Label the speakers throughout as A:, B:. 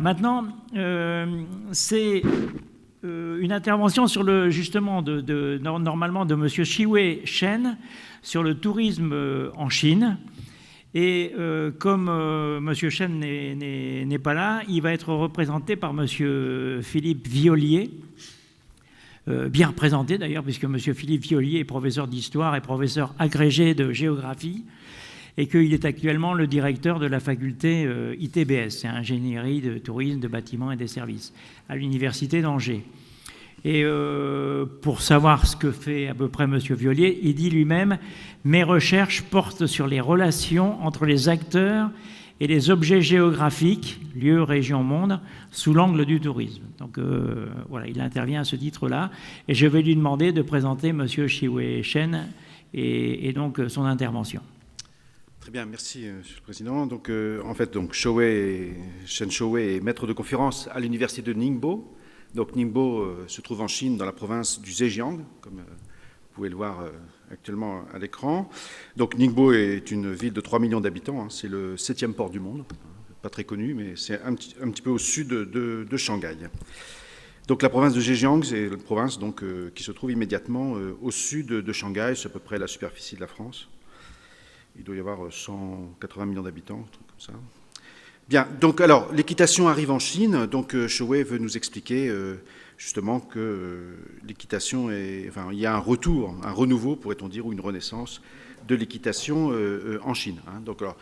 A: Maintenant, c'est une intervention sur justement normalement de M. Shiwei Shen sur le tourisme en Chine. Et comme M. Shen n'est pas là, il va être représenté par M. Philippe Viollier, bien représenté d'ailleurs, puisque M. Philippe Viollier est professeur d'histoire et professeur agrégé de géographie, et qu'il est actuellement le directeur de la faculté ITBS, c'est Ingénierie de tourisme, de bâtiments et des services, à l'université d'Angers. Et pour savoir ce que fait à peu près M. Viollier, il dit lui-même « Mes recherches portent sur les relations entre les acteurs et les objets géographiques, lieux, régions, monde, sous l'angle du tourisme. » Donc voilà, il intervient à ce titre-là. Et je vais lui demander de présenter M. Shiwei Shen et donc son intervention.
B: Très bien, merci Monsieur le Président. Donc, en fait, Shen Shiwei est maître de conférence à l'université de Ningbo. Donc Ningbo se trouve en Chine, dans la province du Zhejiang, comme vous pouvez le voir actuellement à l'écran. Donc Ningbo est une ville de 3 millions d'habitants, hein, c'est le 7e port du monde, pas très connu, mais c'est un petit peu au sud de Shanghai. Donc la province de Zhejiang, c'est une province donc, qui se trouve immédiatement au sud de Shanghai, c'est à peu près la superficie de la France. Il doit y avoir 180 millions d'habitants, un truc comme ça. Bien, donc alors, l'équitation arrive en Chine, donc Shiwei veut nous expliquer justement que l'équitation enfin, il y a un retour, un renouveau, pourrait-on dire, ou une renaissance de l'équitation en Chine. Hein. Donc alors,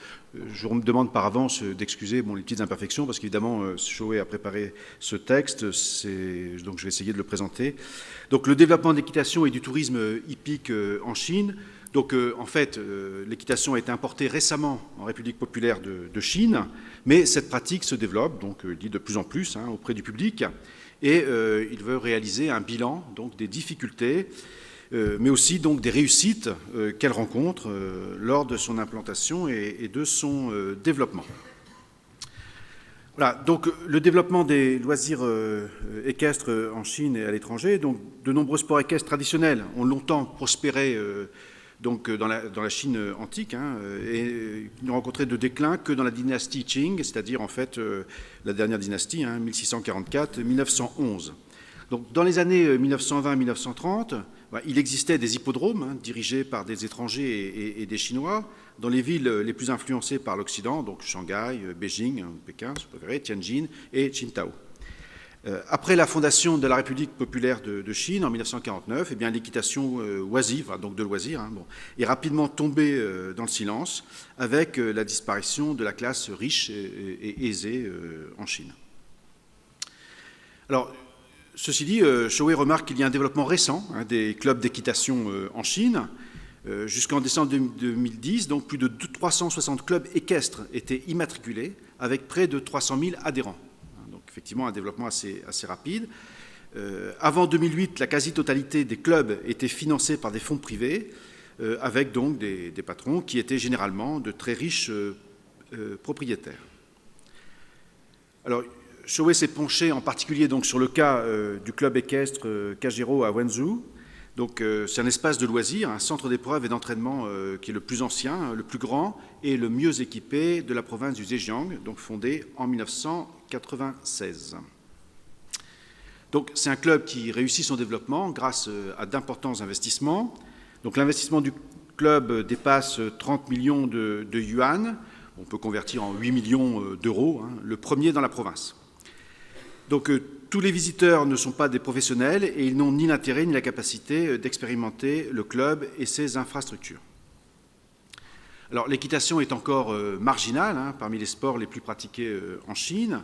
B: je me demande par avance d'excuser les petites imperfections, parce qu'évidemment, Shiwei a préparé ce texte, donc je vais essayer de le présenter. Donc le développement de l'équitation et du tourisme hippique en Chine. Donc, en fait, l'équitation a été importée récemment en République populaire de Chine, mais cette pratique se développe, donc, dit de plus en plus, hein, auprès du public, et il veut réaliser un bilan donc, des difficultés, mais aussi donc, des réussites qu'elle rencontre lors de son implantation et de son développement. Voilà, donc le développement des loisirs équestres en Chine et à l'étranger, donc de nombreux sports équestres traditionnels ont longtemps prospéré donc dans la Chine antique, hein, et n'ont rencontré de déclin que dans la dynastie Qing, c'est-à-dire en fait la dernière dynastie, hein, 1644-1911. Donc dans les années 1920-1930, il existait des hippodromes hein, dirigés par des étrangers et des Chinois dans les villes les plus influencées par l'Occident, donc Shanghai, Beijing, Pékin, si vous préférez, Tianjin et Qingdao. Après la fondation de la République populaire de Chine en 1949, eh bien, l'équitation oisive, donc de loisirs, hein, est rapidement tombée dans le silence avec la disparition de la classe riche et aisée en Chine. Alors, ceci dit, Shiwei remarque qu'il y a un développement récent hein, des clubs d'équitation en Chine. Jusqu'en décembre 2010, donc plus de 360 clubs équestres étaient immatriculés avec près de 300 000 adhérents. Effectivement, un développement assez rapide. Avant 2008, la quasi-totalité des clubs étaient financés par des fonds privés, avec donc des patrons qui étaient généralement de très riches propriétaires. Alors, Shiwei s'est penché en particulier donc, sur le cas du club équestre Kagero à Wenzhou. Donc, c'est un espace de loisirs, un centre d'épreuves et d'entraînement qui est le plus ancien, le plus grand et le mieux équipé de la province du Zhejiang, donc fondé en 1996. Donc, c'est un club qui réussit son développement grâce à d'importants investissements. Donc, l'investissement du club dépasse 30 millions de yuan, on peut convertir en 8 millions d'euros, hein, le premier dans la province. Donc, tous les visiteurs ne sont pas des professionnels et ils n'ont ni l'intérêt ni la capacité d'expérimenter le club et ses infrastructures. Alors, l'équitation est encore marginale hein, parmi les sports les plus pratiqués en Chine.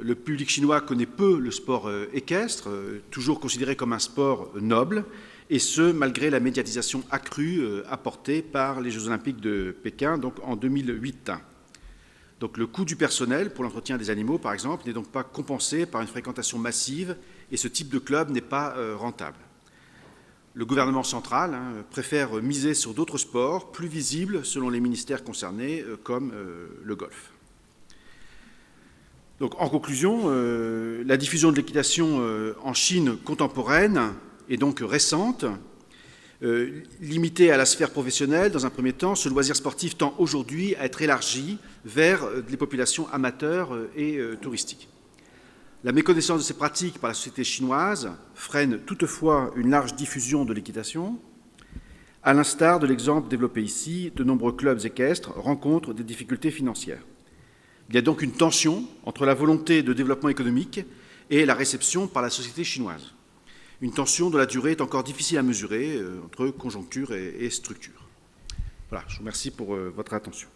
B: Le public chinois connaît peu le sport équestre, toujours considéré comme un sport noble, et ce, malgré la médiatisation accrue apportée par les Jeux Olympiques de Pékin donc en 2008. Donc, le coût du personnel pour l'entretien des animaux, par exemple, n'est donc pas compensé par une fréquentation massive et ce type de club n'est pas rentable. Le gouvernement central hein, préfère miser sur d'autres sports plus visibles selon les ministères concernés, comme le golf. Donc, en conclusion, la diffusion de l'équitation en Chine contemporaine est donc récente. Limité à la sphère professionnelle, dans un premier temps, ce loisir sportif tend aujourd'hui à être élargi vers les populations amateurs et touristiques. La méconnaissance de ces pratiques par la société chinoise freine toutefois une large diffusion de l'équitation. À l'instar de l'exemple développé ici, de nombreux clubs équestres rencontrent des difficultés financières. Il y a donc une tension entre la volonté de développement économique et la réception par la société chinoise. Une tension dont la durée est encore difficile à mesurer entre conjoncture et structure. Voilà, je vous remercie pour votre attention.